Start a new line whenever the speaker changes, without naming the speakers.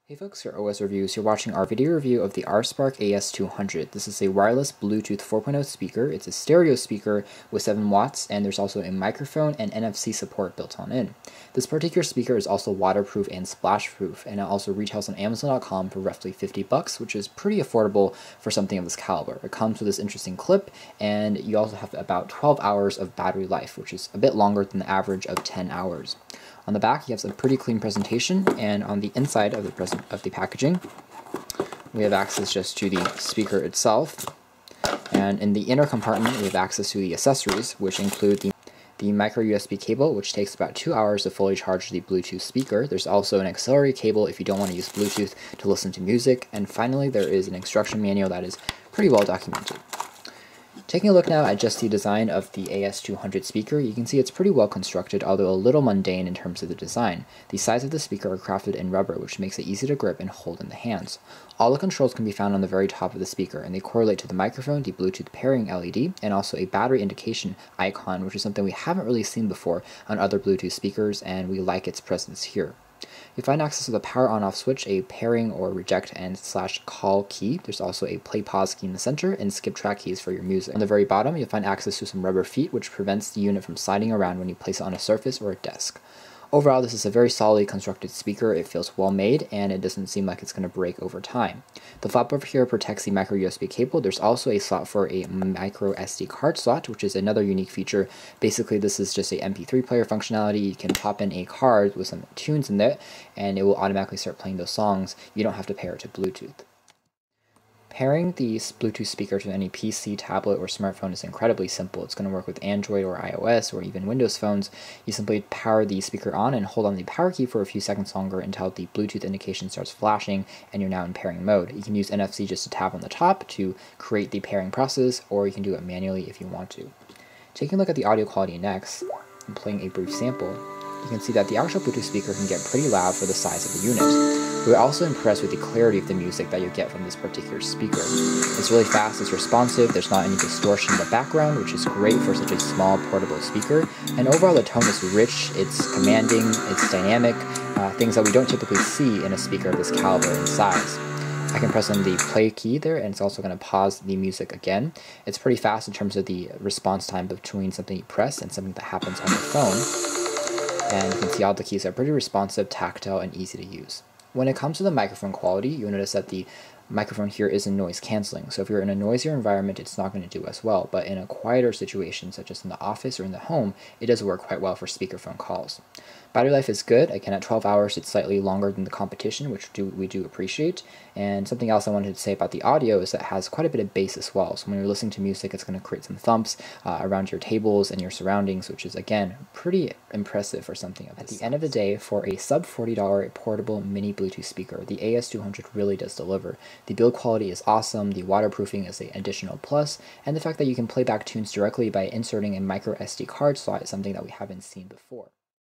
Hey folks, your OS Reviews. You're watching our video review of the Arespark AS200. This is a wireless Bluetooth 4.0 speaker. It's a stereo speaker with 7 watts, and there's also a microphone and NFC support built on in. This particular speaker is also waterproof and splash-proof, and it also retails on Amazon.com for roughly $50, which is pretty affordable for something of this caliber. It comes with this interesting clip, and you also have about 12 hours of battery life, which is a bit longer than the average of 10 hours. On the back, you have a pretty clean presentation, and on the inside of the packaging, we have access just to the speaker itself. And in the inner compartment, we have access to the accessories, which include the micro USB cable, which takes about 2 hours to fully charge the Bluetooth speaker. There's also an auxiliary cable if you don't want to use Bluetooth to listen to music. And finally, there is an instruction manual that is pretty well documented. Taking a look now at just the design of the AS200 speaker, you can see it's pretty well constructed, although a little mundane in terms of the design. The sides of the speaker are crafted in rubber, which makes it easy to grip and hold in the hands. All the controls can be found on the very top of the speaker, and they correlate to the microphone, the Bluetooth pairing LED, and also a battery indication icon, which is something we haven't really seen before on other Bluetooth speakers, and we like its presence here. You find access to the power on-off switch, a pairing or reject and / call key. There's also a play pause key in the center and skip track keys for your music. On the very bottom, you'll find access to some rubber feet, which prevents the unit from sliding around when you place it on a surface or a desk. Overall, this is a very solidly constructed speaker. It feels well made, and it doesn't seem like it's going to break over time. The flap over here protects the micro USB cable. There's also a slot for a microSD card slot, which is another unique feature. Basically, this is just a MP3 player functionality. You can pop in a card with some tunes in there, and it will automatically start playing those songs. You don't have to pair it to Bluetooth. Pairing the Bluetooth speaker to any PC, tablet, or smartphone is incredibly simple. It's going to work with Android or iOS or even Windows phones. You simply power the speaker on and hold on the power key for a few seconds longer until the Bluetooth indication starts flashing and you're now in pairing mode. You can use NFC just to tap on the top to create the pairing process, or you can do it manually if you want to. Taking a look at the audio quality next, and playing a brief sample, you can see that the actual Bluetooth speaker can get pretty loud for the size of the unit. We're also impressed with the clarity of the music that you get from this particular speaker. It's really fast, it's responsive, there's not any distortion in the background, which is great for such a small portable speaker. And overall the tone is rich, it's commanding, it's dynamic, things that we don't typically see in a speaker of this caliber and size. I can press on the play key there, and it's also going to pause the music again. It's pretty fast in terms of the response time between something you press and something that happens on your phone. And you can see all the keys are pretty responsive, tactile, and easy to use. When it comes to the microphone quality, you'll notice that the microphone here isn't noise cancelling. So if you're in a noisier environment, it's not going to do as well. But in a quieter situation, such as in the office or in the home, it does work quite well for speakerphone calls. Battery life is good. Again, at 12 hours, it's slightly longer than the competition, which we do appreciate. And something else I wanted to say about the audio is that it has quite a bit of bass as well. So when you're listening to music, it's going to create some thumps around your tables and your surroundings, which is, again, pretty impressive for something of this. At the end of the day, for a sub $40 portable mini Bluetooth speaker, the AS200 really does deliver. The build quality is awesome, the waterproofing is an additional plus, and the fact that you can play back tunes directly by inserting a micro SD card slot is something that we haven't seen before.